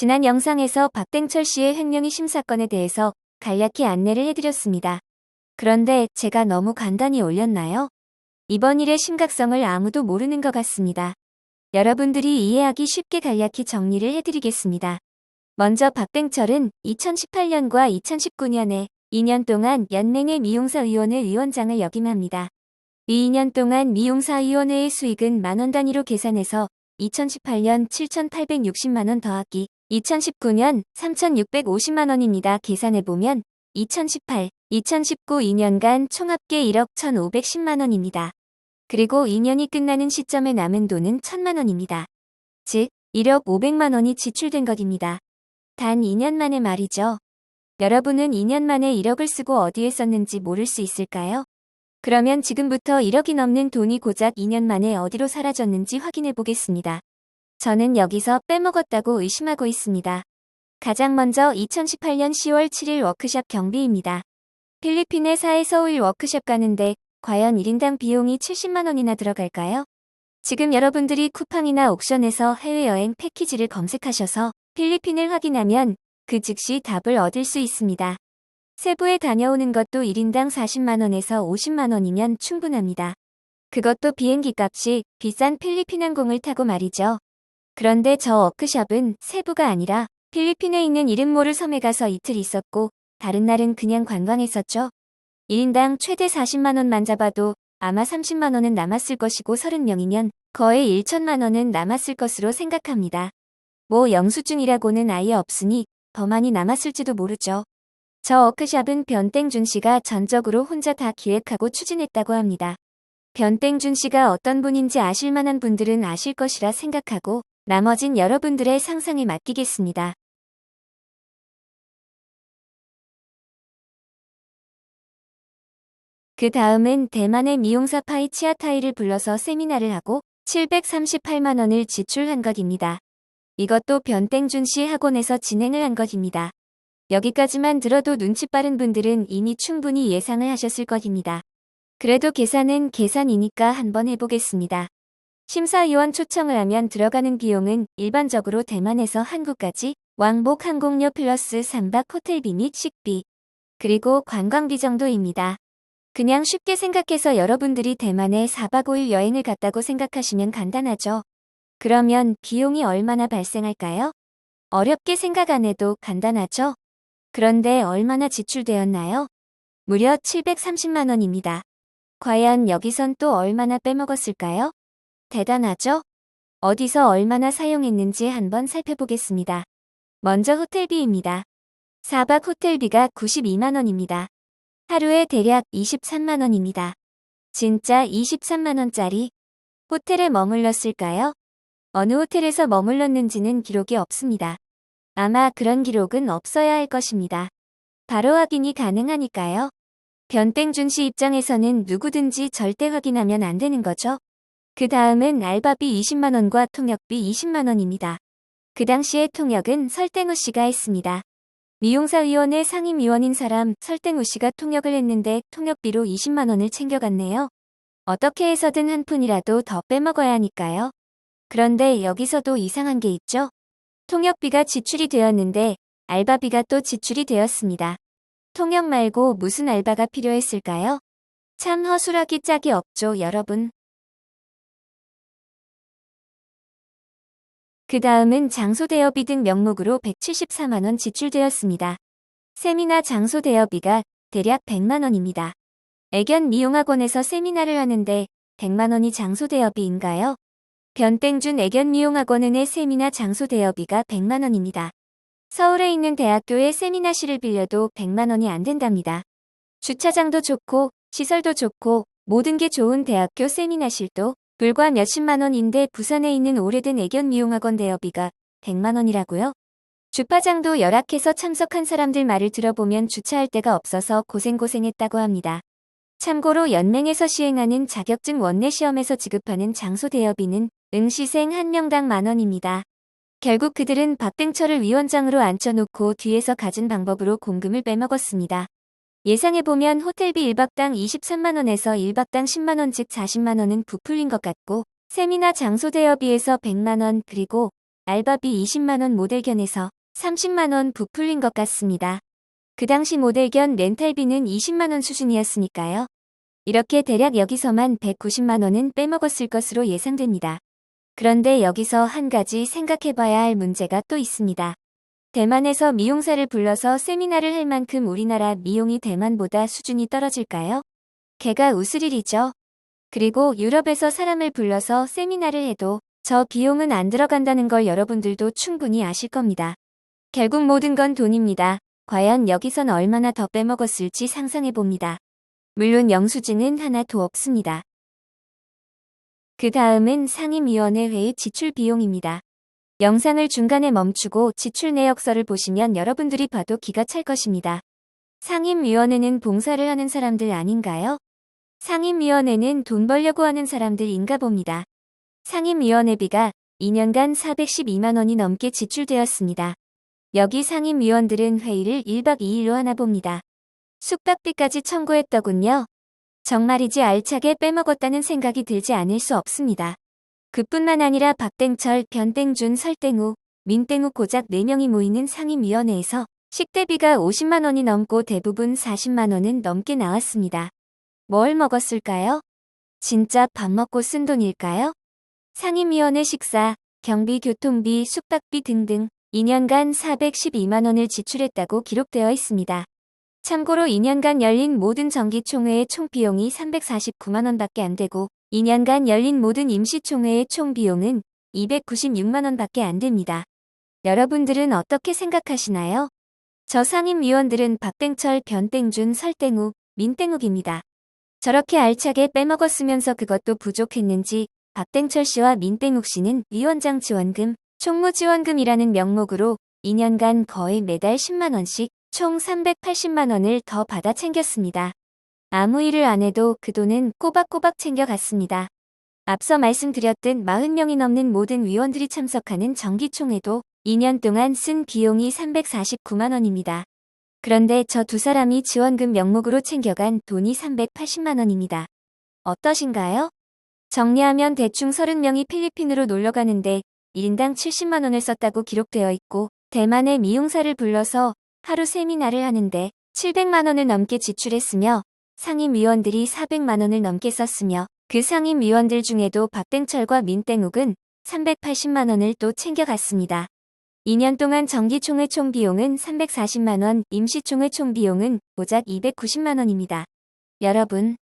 지난 영상에서 박땡철 씨의 횡령의 심사건에 대해서 간략히 안내를 해드렸습니다. 그런데 제가 너무 간단히 올렸나요? 이번 일의 심각성을 아무도 모르는 것 같습니다. 여러분들이 이해하기 쉽게 간략히 정리를 해드리겠습니다. 먼저 박땡철은 2018년과 2019년에 2년 동안 연맹의 미용사위원회 위원장을 역임합니다. 이 2년 동안 미용사위원회의 수익은 만원 단위로 계산해서 2018년 7,860만원 더하기 2019년 3,650만원입니다. 계산해보면 2018, 2019 2년간 총합계 1억 1,510만원입니다. 그리고 2년이 끝나는 시점에 남은 돈은 1,000만원입니다. 즉 1억 500만원이 지출된 것입니다. 단 2년 만에 말이죠. 여러분은 2년 만에 1억을 쓰고 어디에 썼는지 모를 수 있을까요? 그러면 지금부터 1억이 넘는 돈이 고작 2년 만에 어디로 사라졌는지 확인해 보겠습니다. 저는 여기서 빼먹었다고 의심하고 있습니다. 가장 먼저 2018년 10월 7일 워크숍 경비입니다. 필리핀의 사회 서울 워크숍 가는데 과연 1인당 비용이 70만원이나 들어갈까요? 지금 여러분들이 쿠팡이나 옥션에서 해외여행 패키지를 검색하셔서 필리핀을 확인하면 그 즉시 답을 얻을 수 있습니다. 세부에 다녀오는 것도 1인당 40만원에서 50만원이면 충분합니다. 그것도 비행기 값이 비싼 필리핀 항공을 타고 말이죠. 그런데 저 워크숍은 세부가 아니라 필리핀에 있는 이름 모를 섬에 가서 이틀 있었고 다른 날은 그냥 관광했었죠. 1인당 최대 40만원만 잡아도 아마 30만원은 남았을 것이고 30명이면 거의 1천만원은 남았을 것으로 생각합니다. 뭐 영수증이라고는 아예 없으니 더 많이 남았을지도 모르죠. 저 워크숍은 변땡준 씨가 전적으로 혼자 다 기획하고 추진했다고 합니다. 변땡준 씨가 어떤 분인지 아실 만한 분들은 아실 것이라 생각하고 나머진 여러분들의 상상에 맡기겠습니다. 그 다음은 대만의 미용사 파이 치아타이를 불러서 세미나를 하고 738만원을 지출한 것입니다. 이것도 변땡준 씨 학원에서 진행을 한 것입니다. 여기까지만 들어도 눈치 빠른 분들은 이미 충분히 예상을 하셨을 것입니다. 그래도 계산은 계산이니까 한번 해보겠습니다. 심사위원 초청을 하면 들어가는 비용은 일반적으로 대만에서 한국까지 왕복 항공료 플러스 3박 호텔비 및 식비, 그리고 관광비 정도입니다. 그냥 쉽게 생각해서 여러분들이 대만에 4박 5일 여행을 갔다고 생각하시면 간단하죠. 그러면 비용이 얼마나 발생할까요? 어렵게 생각 안 해도 간단하죠? 그런데 얼마나 지출되었나요? 무려 730만원입니다. 과연 여기선 또 얼마나 빼먹었을까요? 대단하죠? 어디서 얼마나 사용했는지 한번 살펴보겠습니다. 먼저 호텔비입니다. 4박 호텔비가 92만원입니다. 하루에 대략 23만원입니다. 진짜 23만원짜리 호텔에 머물렀을까요? 어느 호텔에서 머물렀는지는 기록이 없습니다. 아마 그런 기록은 없어야 할 것입니다. 바로 확인이 가능하니까요. 변땡준 씨 입장에서는 누구든지 절대 확인하면 안 되는 거죠. 그 다음은 알바비 20만원과 통역비 20만원입니다. 그 당시에 통역은 설땡우 씨가 했습니다. 미용사위원회 상임위원인 사람 설땡우 씨가 통역을 했는데 통역비로 20만원을 챙겨갔네요. 어떻게 해서든 한 푼이라도 더 빼먹어야 하니까요. 그런데 여기서도 이상한 게 있죠. 통역비가 지출이 되었는데 알바비가 또 지출이 되었습니다. 통역 말고 무슨 알바가 필요했을까요? 참 허술하기 짝이 없죠, 여러분. 그 다음은 장소 대여비 등 명목으로 174만원 지출되었습니다. 세미나 장소 대여비가 대략 100만원입니다. 애견 미용학원에서 세미나를 하는데 100만원이 장소 대여비인가요? 변땡준 애견 미용학원의 세미나 장소 대여비가 100만원입니다. 서울에 있는 대학교의 세미나실을 빌려도 100만원이 안 된답니다. 주차장도 좋고 시설도 좋고 모든 게 좋은 대학교 세미나실도 불과 몇십만원인데 부산에 있는 오래된 애견 미용학원 대여비가 100만원이라고요? 주파장도 열악해서 참석한 사람들 말을 들어보면 주차할 데가 없어서 고생했다고 합니다. 참고로 연맹에서 시행하는 자격증 원내 시험에서 지급하는 장소 대여비는 응시생 1명당 만원입니다. 결국 그들은 박땡철을 위원장으로 앉혀놓고 뒤에서 가진 방법으로 공금을 빼먹었습니다. 예상해보면 호텔비 1박당 23만원에서 1박당 10만원 즉 40만원은 부풀린 것 같고 세미나 장소 대여비에서 100만원 그리고 알바비 20만원 모델견에서 30만원 부풀린 것 같습니다. 그 당시 모델견 렌탈비는 20만원 수준이었으니까요. 이렇게 대략 여기서만 190만원은 빼먹었을 것으로 예상됩니다. 그런데 여기서 한 가지 생각해봐야 할 문제가 또 있습니다. 대만에서 미용사를 불러서 세미나를 할 만큼 우리나라 미용이 대만보다 수준이 떨어질까요? 개가 웃을 일이죠. 그리고 유럽에서 사람을 불러서 세미나를 해도 저 비용은 안 들어간다는 걸 여러분들도 충분히 아실 겁니다. 결국 모든 건 돈입니다. 과연 여기선 얼마나 더 빼먹었을지 상상해봅니다. 물론 영수증은 하나도 없습니다. 그 다음은 상임위원회 회의 지출 비용입니다. 영상을 중간에 멈추고 지출 내역서를 보시면 여러분들이 봐도 기가 찰 것입니다. 상임위원회는 봉사를 하는 사람들 아닌가요? 상임위원회는 돈 벌려고 하는 사람들인가 봅니다. 상임위원회비가 2년간 412만원이 넘게 지출되었습니다. 여기 상임위원들은 회의를 1박 2일로 하나 봅니다. 숙박비까지 청구했더군요. 정말이지 알차게 빼먹었다는 생각이 들지 않을 수 없습니다. 그뿐만 아니라 박땡철, 변땡준, 설땡우, 민땡우 고작 4명이 모이는 상임위원회에서 식대비가 50만원이 넘고 대부분 40만원은 넘게 나왔습니다. 뭘 먹었을까요? 진짜 밥 먹고 쓴 돈일까요? 상임위원회 식사, 경비, 교통비, 숙박비 등등 2년간 412만원을 지출했다고 기록되어 있습니다. 참고로 2년간 열린 모든 정기총회의 총비용이 349만원밖에 안 되고 2년간 열린 모든 임시총회의 총비용은 296만원밖에 안 됩니다. 여러분들은 어떻게 생각하시나요? 저 상임위원들은 박땡철, 변땡준, 설땡우, 민땡욱입니다. 저렇게 알차게 빼먹었으면서 그것도 부족했는지 박땡철 씨와 민땡욱 씨는 위원장 지원금, 총무 지원금이라는 명목으로 2년간 거의 매달 10만원씩 총 380만원을 더 받아 챙겼습니다. 아무 일을 안 해도 그 돈은 꼬박꼬박 챙겨갔습니다. 앞서 말씀드렸듯 40명이 넘는 모든 위원들이 참석하는 정기총회도 2년 동안 쓴 비용이 349만원입니다. 그런데 저 두 사람이 지원금 명목으로 챙겨간 돈이 380만원입니다. 어떠신가요? 정리하면 대충 30명이 필리핀으로 놀러 가는데 1인당 70만원을 썼다고 기록되어 있고 대만의 미용사를 불러서 하루 세미나를 하는데 700만원을 넘게 지출했으며 상임위원들이 400만원을 넘게 썼으며 그 상임위원들 중에도 박땡철과 민땡욱은 380만원을 또 챙겨갔습니다. 2년 동안 정기총회 총비용은 340만원, 임시총회 총비용은 고작 290만원입니다.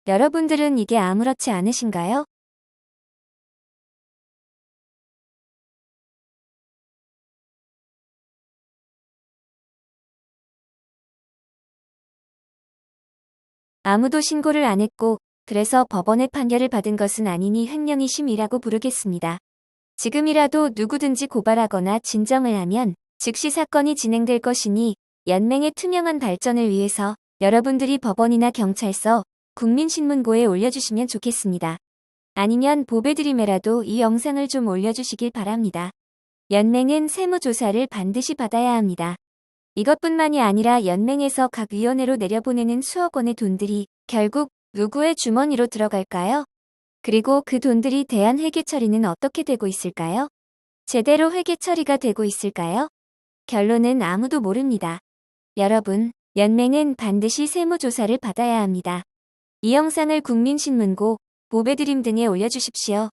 여러분들은 이게 아무렇지 않으신가요? 아무도 신고를 안 했고 그래서 법원의 판결을 받은 것은 아니니 횡령이 심이라고 부르겠습니다. 지금이라도 누구든지 고발하거나 진정을 하면 즉시 사건이 진행될 것이니 연맹의 투명한 발전을 위해서 여러분들이 법원이나 경찰서, 국민신문고에 올려주시면 좋겠습니다. 아니면 보배드림에라도 이 영상을 좀 올려주시길 바랍니다. 연맹은 세무조사를 반드시 받아야 합니다. 이것뿐만이 아니라 연맹에서 각 위원회로 내려보내는 수억 원의 돈들이 결국 누구의 주머니로 들어갈까요? 그리고 그 돈들이 대한 회계 처리는 어떻게 되고 있을까요? 제대로 회계 처리가 되고 있을까요? 결론은 아무도 모릅니다. 여러분, 연맹은 반드시 세무조사를 받아야 합니다. 이 영상을 국민신문고, 보배드림 등에 올려주십시오.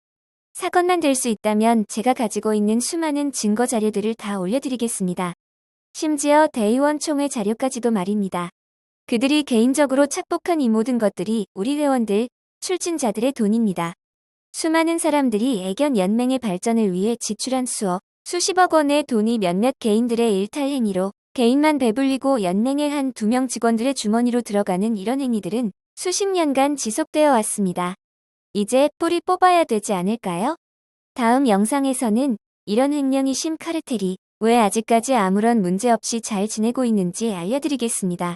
사건만 될 수 있다면 제가 가지고 있는 수많은 증거 자료들을 다 올려드리겠습니다. 심지어 대의원 총회 자료까지도 말입니다. 그들이 개인적으로 착복한 이 모든 것들이 우리 회원들, 출진자들의 돈입니다. 수많은 사람들이 애견 연맹의 발전을 위해 지출한 수십억 원의 돈이 몇몇 개인들의 일탈 행위로 개인만 배불리고 연맹의 한 2명 직원들의 주머니로 들어가는 이런 행위들은 수십 년간 지속되어 왔습니다. 이제 뿌리 뽑아야 되지 않을까요? 다음 영상에서는 이런 횡령이 심 카르텔이 왜 아직까지 아무런 문제 없이 잘 지내고 있는지 알려드리겠습니다.